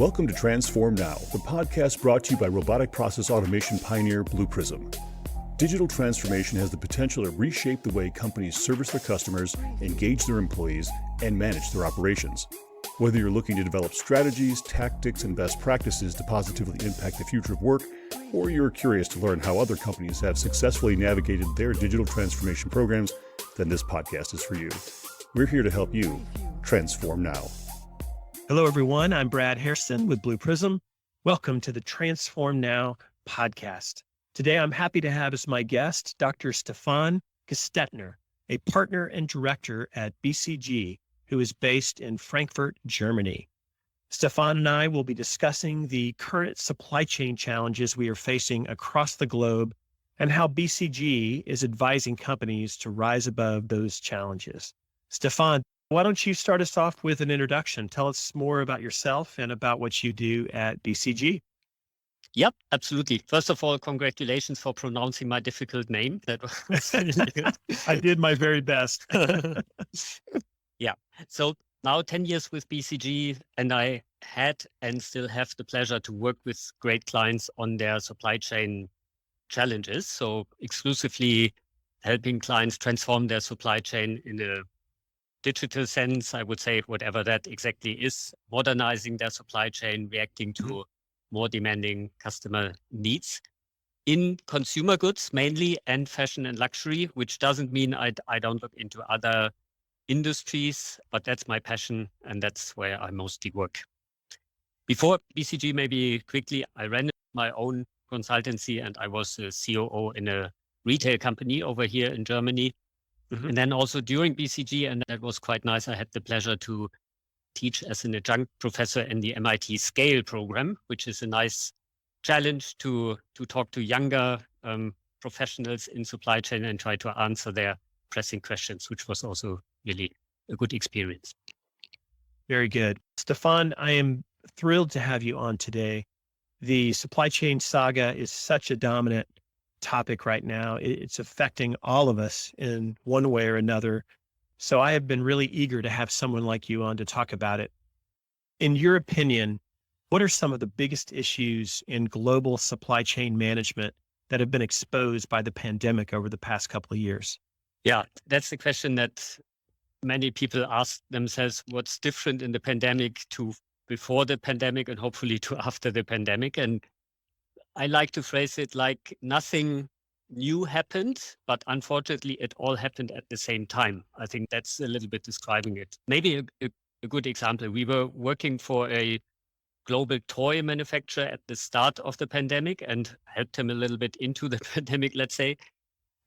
Welcome to Transform Now, the podcast brought to you by robotic process automation pioneer Blue Prism. Digital transformation has the potential to reshape the way companies service their customers, engage their employees, and manage their operations. Whether you're looking to develop strategies, tactics, and best practices to positively impact the future of work, or you're curious to learn how other companies have successfully navigated their digital transformation programs, then this podcast is for you. We're here to help you transform now. Hello, everyone. I'm Brad Hairston with Blue Prism. Welcome to the Transform Now podcast. Today, I'm happy to have as my guest, Dr. Stefan Gstettner, a partner and director at BCG, who is based in Frankfurt, Germany. Stefan and I will be discussing the current supply chain challenges we are facing across the globe and how BCG is advising companies to rise above those challenges. Stefan, why don't you start us off with an introduction? Tell us more about yourself and about what you do at BCG. Yep, absolutely. First of all, congratulations for pronouncing my difficult name. That was really good. I did my very best. Yeah. So now 10 years with BCG, and I had and still have the pleasure to work with great clients on their supply chain challenges. So exclusively helping clients transform their supply chain in a digital sense, I would say, whatever that exactly is, modernizing their supply chain, reacting to more demanding customer needs in consumer goods mainly, and fashion and luxury, which doesn't mean I don't look into other industries, but that's my passion and that's where I mostly work. Before BCG, maybe quickly, I ran my own consultancy and I was a COO in a retail company over here in Germany. And then also during BCG, and that was quite nice, I had the pleasure to teach as an adjunct professor in the MIT Scale program, which is a nice challenge to talk to younger professionals in supply chain and try to answer their pressing questions, which was also really a good experience. Very good. Stefan, I am thrilled to have you on today. The supply chain saga is such a dominant topic right now. It's affecting all of us in one way or another. So I have been really eager to have someone like you on to talk about it. In your opinion, what are some of the biggest issues in global supply chain management that have been exposed by the pandemic over the past couple of years? Yeah, that's the question that many people ask themselves, what's different in the pandemic to before the pandemic and hopefully to after the pandemic? And I like to phrase it like nothing new happened, but unfortunately it all happened at the same time. I think that's a little bit describing it. Maybe a good example. We were working for a global toy manufacturer at the start of the pandemic and helped him a little bit into the pandemic, let's say.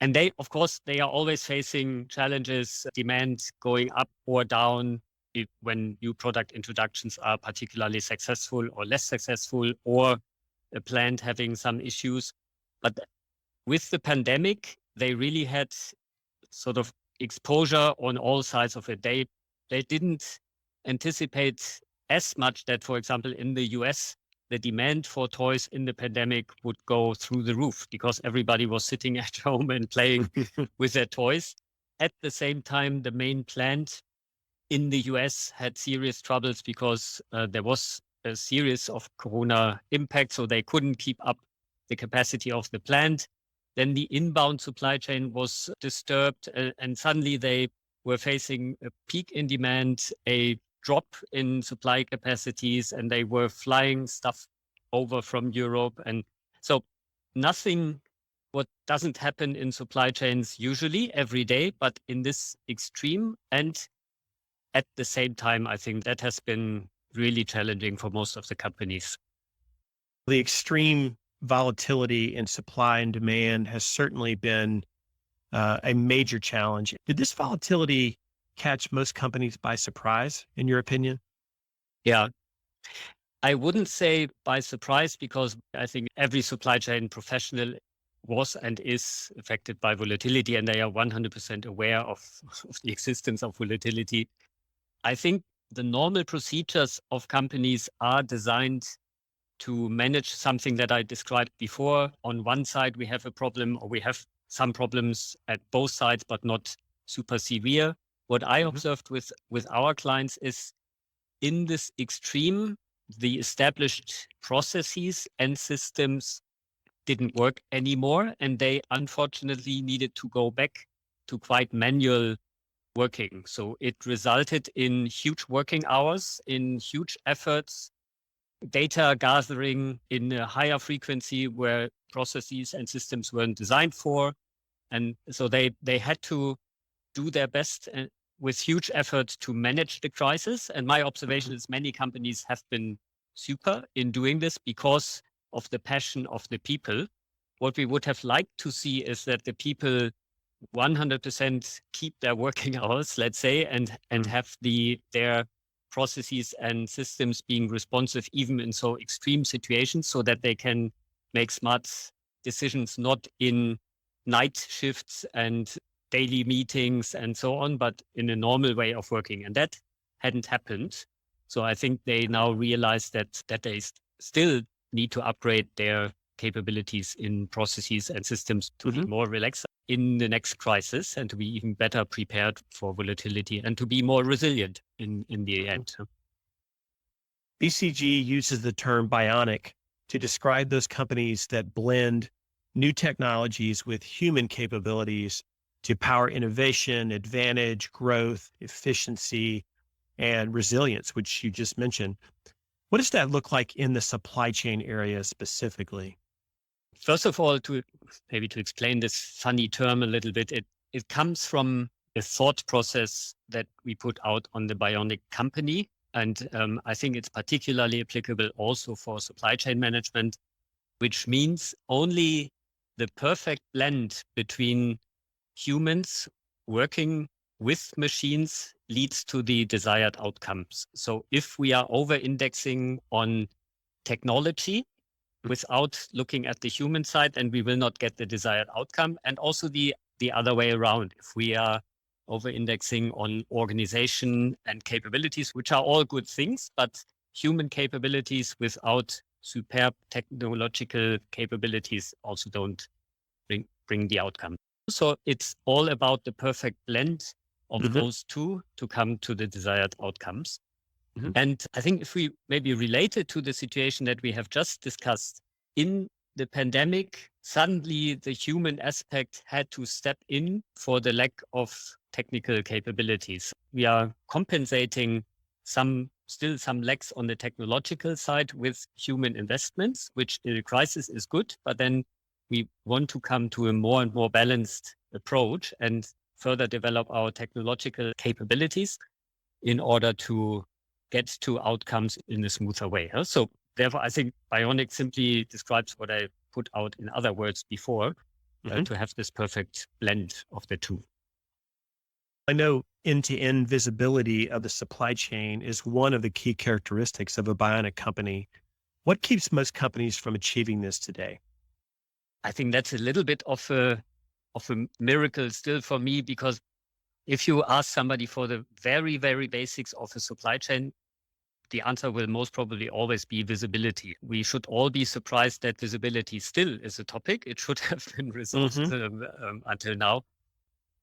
And they, of course, they are always facing challenges, demand going up or down when new product introductions are particularly successful or less successful, or a plant having some issues. But with the pandemic, they really had sort of exposure on all sides of it. They didn't anticipate as much that, for example, in the US, the demand for toys in the pandemic would go through the roof because everybody was sitting at home and playing with their toys. At the same time, the main plant in the US had serious troubles because there was a series of corona impacts, so they couldn't keep up the capacity of the plant. Then the inbound supply chain was disturbed, and suddenly they were facing a peak in demand, a drop in supply capacities, and they were flying stuff over from Europe. And so nothing what doesn't happen in supply chains usually every day, but in this extreme. And at the same time, I think that has been really challenging for most of the companies. The extreme volatility in supply and demand has certainly been a major challenge. Did this volatility catch most companies by surprise, in your opinion? Yeah, I wouldn't say by surprise, because I think every supply chain professional was and is affected by volatility, and they are 100% aware of the existence of volatility. I think the normal procedures of companies are designed to manage something that I described before. On one side, we have a problem, or we have some problems at both sides, but not super severe. What I observed with our clients is in this extreme, the established processes and systems didn't work anymore, and they unfortunately needed to go back to quite manual working. So it resulted in huge working hours, in huge efforts, data gathering in a higher frequency where processes and systems weren't designed for. And so they had to do their best with huge effort to manage the crisis. And my observation is many companies have been super in doing this because of the passion of the people. What we would have liked to see is that the people 100% keep their working hours, let's say, and have their processes and systems being responsive even in so extreme situations, so that they can make smart decisions not in night shifts and daily meetings and so on, but in a normal way of working. And that hadn't happened. So I think they now realize that they still need to upgrade their capabilities in processes and systems to be more relaxed in the next crisis and to be even better prepared for volatility and to be more resilient in the end. BCG uses the term bionic to describe those companies that blend new technologies with human capabilities to power innovation, advantage, growth, efficiency, and resilience, which you just mentioned. What does that look like in the supply chain area specifically? First of all, to explain this funny term a little bit, it comes from a thought process that we put out on the Bionic company. And I think it's particularly applicable also for supply chain management, which means only the perfect blend between humans working with machines leads to the desired outcomes. So if we are over-indexing on technology without looking at the human side, then we will not get the desired outcome. And also the other way around. If we are over-indexing on organization and capabilities, which are all good things, but human capabilities without superb technological capabilities also don't bring the outcome. So it's all about the perfect blend of those two to come to the desired outcomes. And I think if we maybe relate it to the situation that we have just discussed, in the pandemic, suddenly the human aspect had to step in for the lack of technical capabilities. We are compensating still some lacks on the technological side with human investments, which in a crisis is good, but then we want to come to a more and more balanced approach and further develop our technological capabilities in order to get to outcomes in a smoother way. So therefore, I think Bionic simply describes what I put out in other words before, to have this perfect blend of the two. I know end-to-end visibility of the supply chain is one of the key characteristics of a Bionic company. What keeps most companies from achieving this today? I think that's a little bit of a miracle still for me, because if you ask somebody for the very, very basics of a supply chain, the answer will most probably always be visibility. We should all be surprised that visibility still is a topic. It should have been resolved until now.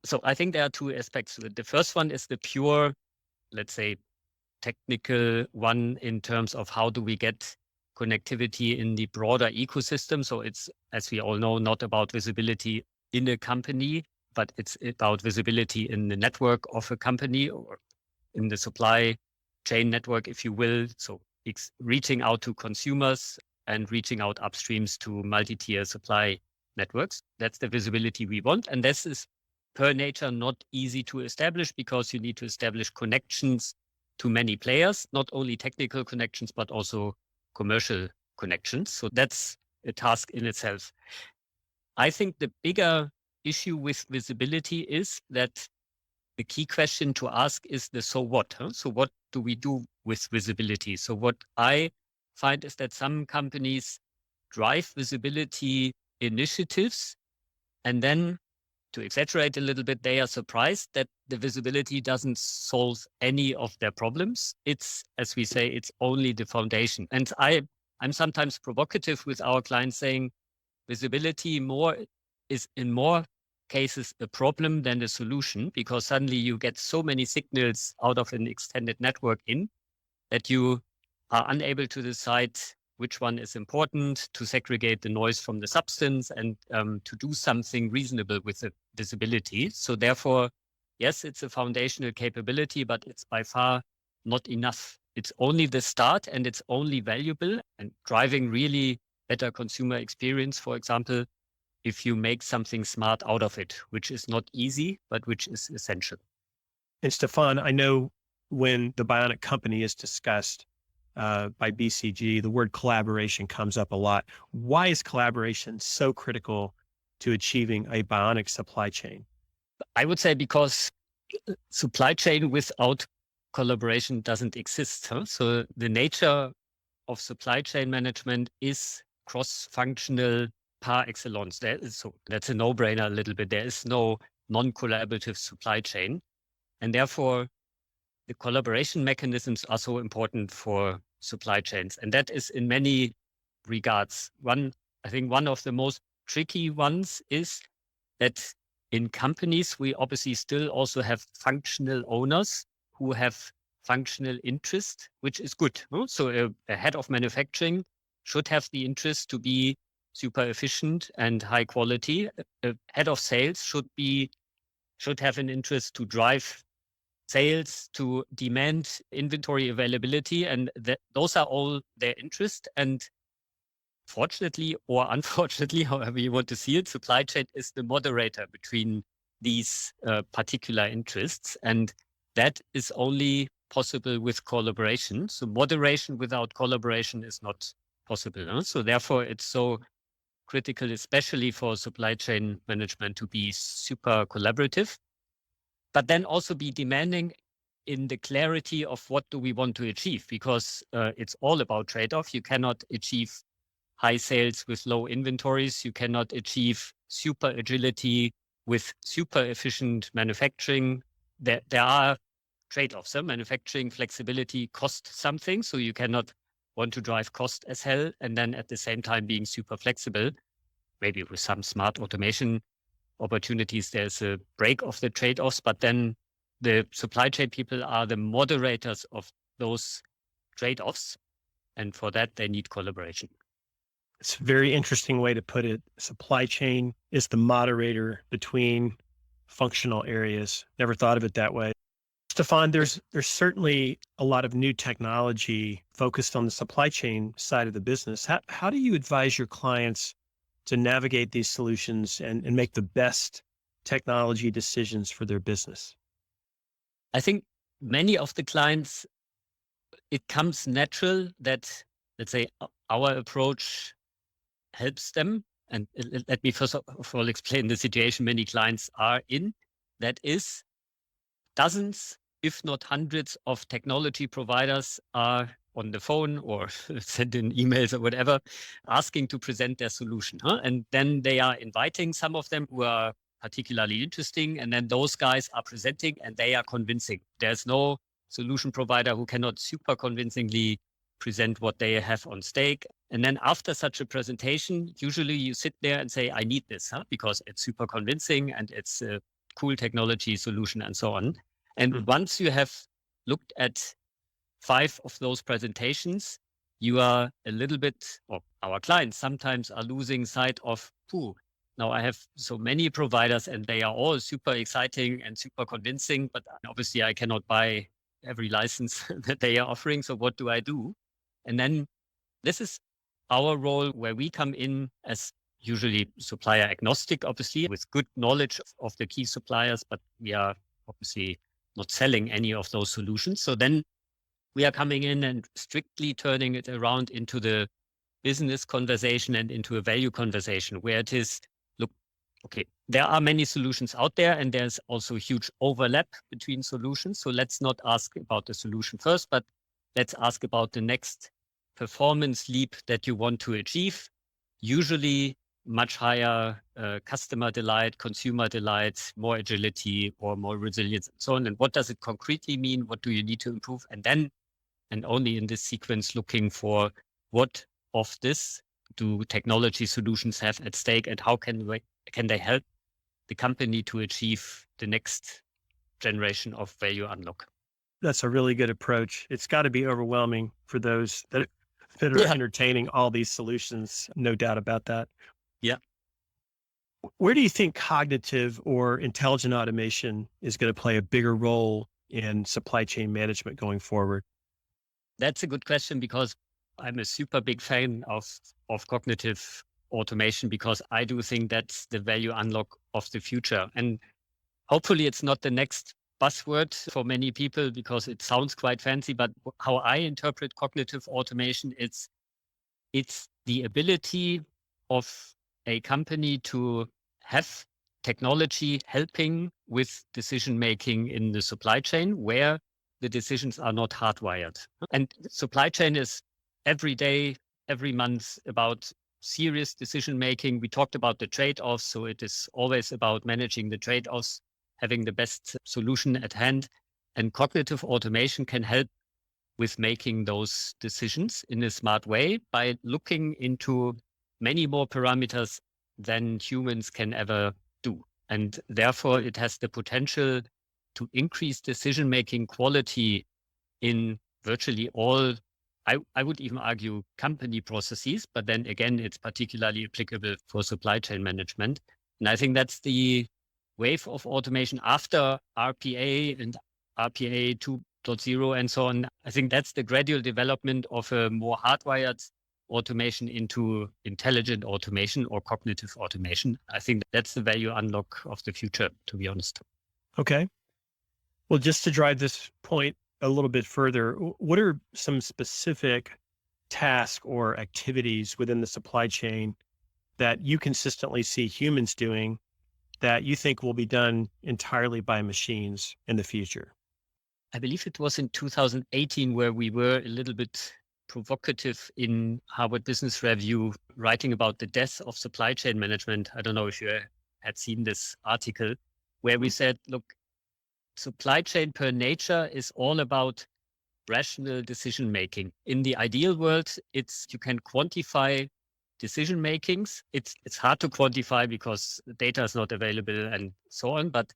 So I think there are two aspects to it. The first one is the pure, let's say, technical one in terms of how do we get connectivity in the broader ecosystem. So it's, as we all know, not about visibility in a company, but it's about visibility in the network of a company or in the supply chain network, if you will. So it's reaching out to consumers and reaching out upstreams to multi-tier supply networks. That's the visibility we want. And this is per nature not easy to establish, because you need to establish connections to many players, not only technical connections, but also commercial connections. So that's a task in itself. I think the bigger issue with visibility is that the key question to ask is the so what? So what do we do with visibility? So what I find is that some companies drive visibility initiatives, and then, to exaggerate a little bit, they are surprised that the visibility doesn't solve any of their problems. It's, as we say, it's only the foundation. And I'm sometimes provocative with our clients, saying visibility is in more cases a problem than a solution, because suddenly you get so many signals out of an extended network in that you are unable to decide which one is important, to segregate the noise from the substance, and to do something reasonable with the visibility. So therefore, yes, it's a foundational capability, but it's by far not enough. It's only the start, and it's only valuable and driving really better consumer experience, for example, if you make something smart out of it, which is not easy, but which is essential. And Stefan, I know when the Bionic company is discussed by BCG, the word collaboration comes up a lot. Why is collaboration so critical to achieving a Bionic supply chain? I would say because supply chain without collaboration doesn't exist. So the nature of supply chain management is cross-functional par excellence. So that's a no-brainer a little bit. There is no non-collaborative supply chain. And therefore, the collaboration mechanisms are so important for supply chains. And that is in many regards. I think one of the most tricky ones is that in companies, we obviously still also have functional owners who have functional interest, which is good. So a head of manufacturing should have the interest to be super efficient and high quality. A head of sales should have an interest to drive sales, to demand inventory availability, and those are all their interest. And fortunately or unfortunately, however you want to see it, supply chain is the moderator between these particular interests. And that is only possible with collaboration. So moderation without collaboration is not possible. So therefore, it's so critical, especially for supply chain management, to be super collaborative, but then also be demanding in the clarity of what do we want to achieve, because it's all about trade-off. You cannot achieve high sales with low inventories. You cannot achieve super agility with super efficient manufacturing. There are trade-offs. Manufacturing flexibility costs something, so you cannot want to drive cost as hell and then at the same time being super flexible. Maybe with some smart automation opportunities, there's a break of the trade-offs, but then the supply chain people are the moderators of those trade-offs. And for that, they need collaboration. It's a very interesting way to put it. Supply chain is the moderator between functional areas. Never thought of it that way. Stefan, there's certainly a lot of new technology focused on the supply chain side of the business. How do you advise your clients to navigate these solutions and make the best technology decisions for their business? I think many of the clients, it comes natural that, let's say, our approach helps them. And let me first of all explain the situation many clients are in. That is, dozens, if not hundreds, of technology providers are on the phone or send in emails or whatever, asking to present their solution. And then they are inviting some of them who are particularly interesting. And then those guys are presenting and they are convincing. There's no solution provider who cannot super convincingly present what they have on stake. And then after such a presentation, usually you sit there and say, I need this, because it's super convincing and it's a cool technology solution and so on. And once you have looked at 5 of those presentations, you are a little bit, or our clients sometimes are losing sight of, now I have so many providers and they are all super exciting and super convincing, but obviously I cannot buy every license that they are offering. So what do I do? And then this is our role where we come in as usually supplier agnostic, obviously, with good knowledge of the key suppliers, but we are obviously not selling any of those solutions. So then we are coming in and strictly turning it around into the business conversation and into a value conversation where it is, look, okay, there are many solutions out there and there's also huge overlap between solutions. So let's not ask about the solution first, but let's ask about the next performance leap that you want to achieve. Usually much higher customer delight, consumer delight, more agility or more resilience and so on. And what does it concretely mean? What do you need to improve? And then, and only in this sequence, looking for what of this do technology solutions have at stake and how can they help the company to achieve the next generation of value unlock? That's a really good approach. It's got to be overwhelming for those that are Yeah. entertaining all these solutions. No doubt about that. Yeah. Where do you think cognitive or intelligent automation is going to play a bigger role in supply chain management going forward? That's a good question because I'm a super big fan of cognitive automation because I do think that's the value unlock of the future. And hopefully it's not the next buzzword for many people because it sounds quite fancy, but how I interpret cognitive automation, it's the ability of a company to have technology helping with decision making in the supply chain where the decisions are not hardwired. And supply chain is every day, every month about serious decision making. We talked about the trade-offs, so it is always about managing the trade-offs, having the best solution at hand. And cognitive automation can help with making those decisions in a smart way by looking into many more parameters than humans can ever do. And therefore, it has the potential to increase decision-making quality in virtually all, I would even argue, company processes. But then again, it's particularly applicable for supply chain management. And I think that's the wave of automation after RPA and RPA 2.0 and so on. I think that's the gradual development of a more hardwired automation into intelligent automation or cognitive automation. I think that's the value unlock of the future, to be honest. Okay. Well, just to drive this point a little bit further, what are some specific tasks or activities within the supply chain that you consistently see humans doing that you think will be done entirely by machines in the future? I believe it was in 2018 where we were a little bit provocative in Harvard Business Review writing about the death of supply chain management. I don't know if you had seen this article where we said, look, supply chain per nature is all about rational decision making. In the ideal world, you can quantify decision makings. It's hard to quantify because the data is not available and so on, but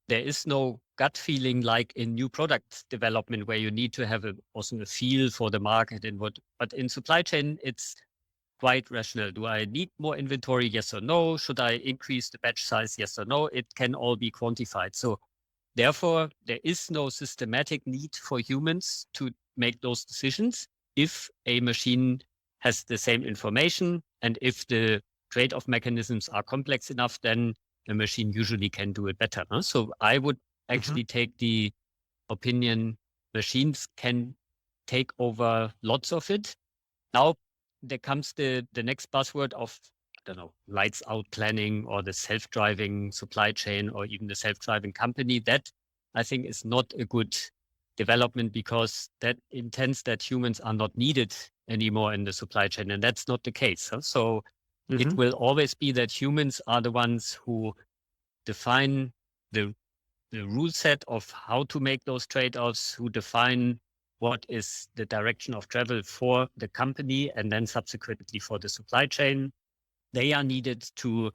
there is no gut feeling like in new product development where you need to have also a feel for the market and but in supply chain, it's quite rational. Do I need more inventory? Yes or no? Should I increase the batch size? Yes or no? It can all be quantified. So therefore, there is no systematic need for humans to make those decisions if a machine has the same information and if the trade-off mechanisms are complex enough, then a machine usually can do it better. Huh? So I would actually take the opinion machines can take over lots of it. Now there comes the next buzzword of, I don't know, lights out planning or the self-driving supply chain or even the self-driving company. That I think is not a good development because that intends that humans are not needed anymore in the supply chain. And that's not the case. Huh? So it will always be that humans are the ones who define the rule set of how to make those trade-offs, who define what is the direction of travel for the company and then subsequently for the supply chain. They are needed to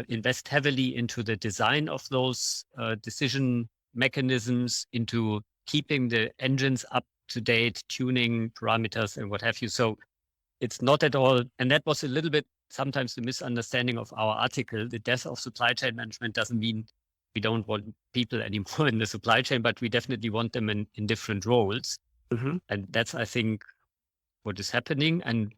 invest heavily into the design of those decision mechanisms, into keeping the engines up to date, tuning parameters and what have you. So it's not at all, and that was a little bit sometimes the misunderstanding of our article. The death of supply chain management doesn't mean we don't want people anymore in the supply chain, but we definitely want them in different roles. And that's, I think, what is happening. And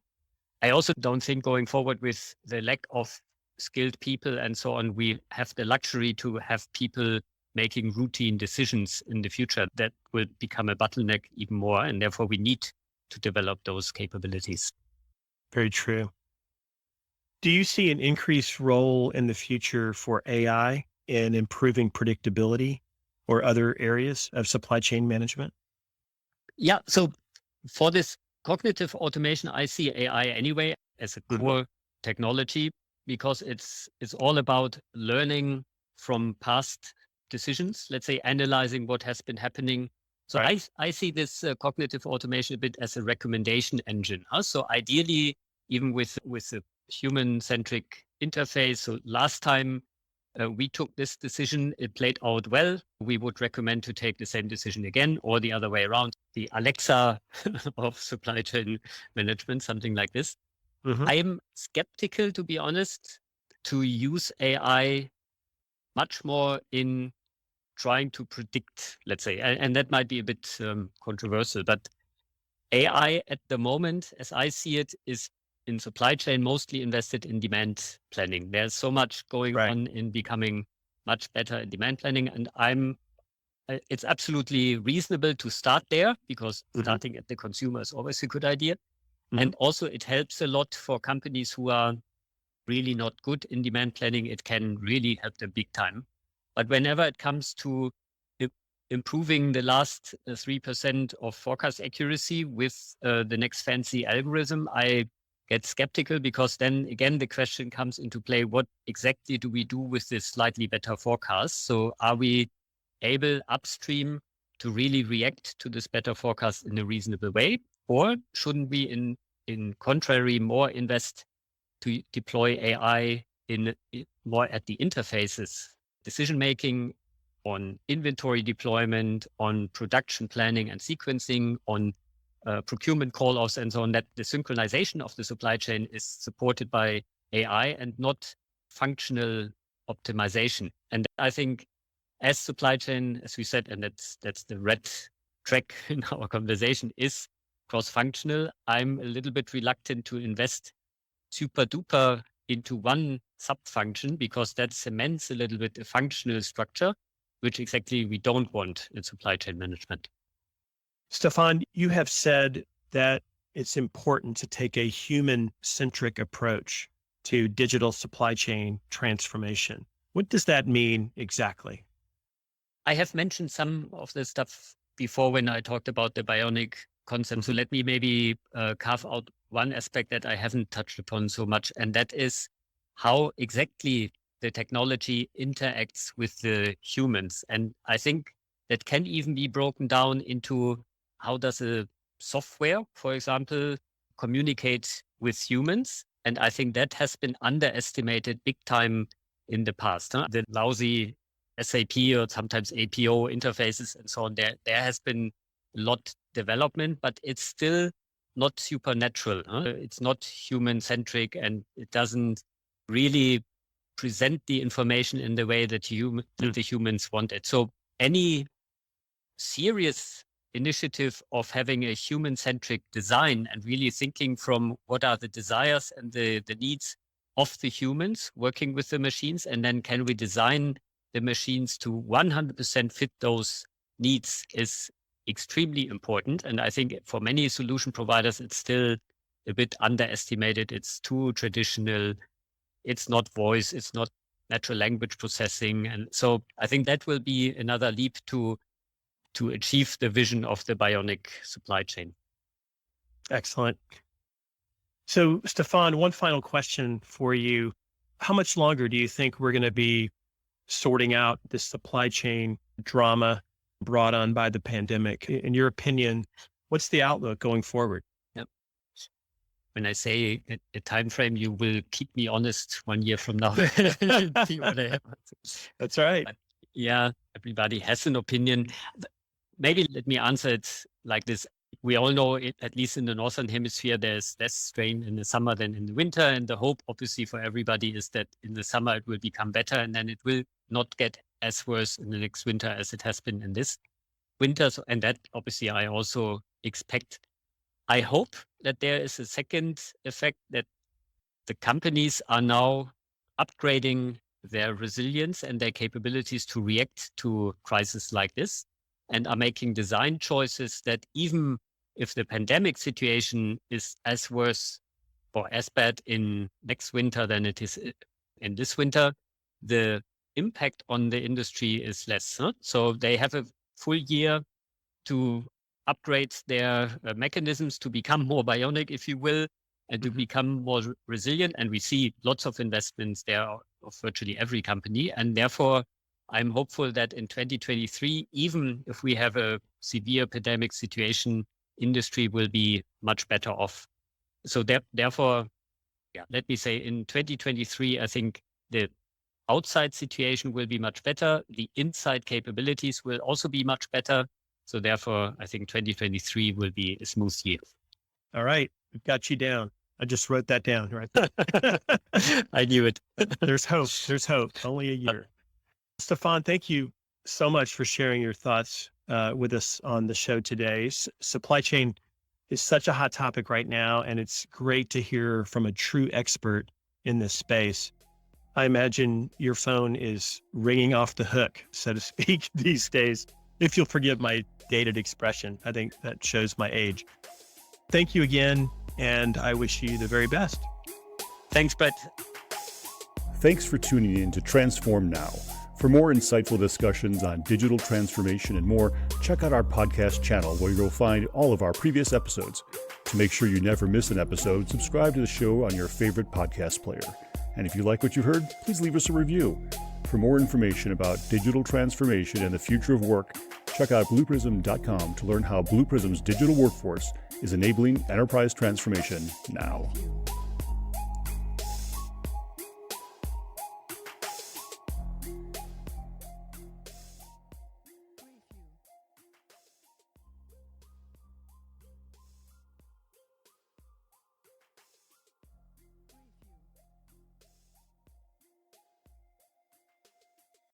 I also don't think going forward with the lack of skilled people and so on, we have the luxury to have people making routine decisions in the future. That will become a bottleneck even more. And therefore, we need to develop those capabilities. Very true. Do you see an increased role in the future for AI in improving predictability or other areas of supply chain management? Yeah. So for this cognitive automation, I see AI anyway as a core technology because it's all about learning from past decisions, let's say analyzing what has been happening. So I see this cognitive automation a bit as a recommendation engine. So ideally, even with a human-centric interface. So last time we took this decision, it played out well. We would recommend to take the same decision again, or the other way around, the Alexa of supply chain management, something like this. Mhm. I am skeptical, to be honest, to use AI much more in trying to predict, let's say, and that might be a bit controversial, but AI at the moment, as I see it, is in supply chain mostly invested in demand planning. There's so much going Right. on in becoming much better in demand planning, and it's absolutely reasonable to start there because Mhm. starting at the consumer is always a good idea. Mhm. And also it helps a lot for companies who are really not good in demand planning. It can really help them big time. But whenever it comes to i- improving the last 3% of forecast accuracy with the next fancy algorithm, I get skeptical because then again, the question comes into play, what exactly do we do with this slightly better forecast? So are we able upstream to really react to this better forecast in a reasonable way? Or shouldn't we in contrary more invest to deploy AI in more at the interfaces, decision making, on inventory deployment, on production planning and sequencing, on procurement call-offs and so on, that the synchronization of the supply chain is supported by AI and not functional optimization. And I think as supply chain, as we said, and that's the red track in our conversation, is cross-functional, I'm a little bit reluctant to invest super duper into one sub-function because that cements a little bit a functional structure, which exactly we don't want in supply chain management. Stefan, you have said that it's important to take a human-centric approach to digital supply chain transformation. What does that mean exactly? I have mentioned some of the stuff before when I talked about the Bionic concept. So let me maybe carve out one aspect that I haven't touched upon so much, and that is how exactly the technology interacts with the humans. And I think that can even be broken down into how does a software, for example, communicate with humans. And I think that has been underestimated big time in the past. The lousy SAP or sometimes APO interfaces and so on, there has been a lot development, but it's still not supernatural. It's not human centric and it doesn't really present the information in the way that the humans want it. So any serious initiative of having a human centric design and really thinking from what are the desires and the needs of the humans working with the machines, and then can we design the machines to 100% fit those needs is extremely important. And I think for many solution providers, it's still a bit underestimated. It's too traditional. It's not voice. It's not natural language processing. And so I think that will be another leap to achieve the vision of the bionic supply chain. Excellent. So, Stefan, one final question for you. How much longer do you think we're going to be sorting out this supply chain drama brought on by the pandemic? In your opinion, what's the outlook going forward? Yep. When I say a time frame, you will keep me honest 1 year from now. See what I have. That's right. But yeah, everybody has an opinion. Maybe let me answer it like this. We all know, at least in the Northern Hemisphere, there's less strain in the summer than in the winter. And the hope, obviously, for everybody is that in the summer it will become better and then it will not get as worse in the next winter as it has been in this winter. So, and that, obviously, I also expect. I hope that there is a second effect that the companies are now upgrading their resilience and their capabilities to react to crises like this and are making design choices that even if the pandemic situation is as worse or as bad in next winter than it is in this winter, the impact on the industry is less. So they have a full year to upgrade their mechanisms to become more bionic, if you will, and to become more resilient. And we see lots of investments there of virtually every company. And therefore, I'm hopeful that in 2023, even if we have a severe pandemic situation, industry will be much better off. So therefore, yeah, let me say in 2023, I think the outside situation will be much better. The inside capabilities will also be much better. So therefore, I think 2023 will be a smooth year. All right. We've got you down. I just wrote that down, right? I knew it. There's hope. There's hope. Only a year. Stefan, thank you so much for sharing your thoughts with us on the show today. Supply chain is such a hot topic right now, and it's great to hear from a true expert in this space. I imagine your phone is ringing off the hook, so to speak, these days. If you'll forgive my dated expression, I think that shows my age. Thank you again, and I wish you the very best. Thanks, Brett. Thanks for tuning in to Transform Now. For more insightful discussions on digital transformation and more, check out our podcast channel where you'll find all of our previous episodes. To make sure you never miss an episode, subscribe to the show on your favorite podcast player. And if you like what you heard, please leave us a review. For more information about digital transformation and the future of work, check out blueprism.com to learn how Blue Prism's digital workforce is enabling enterprise transformation now.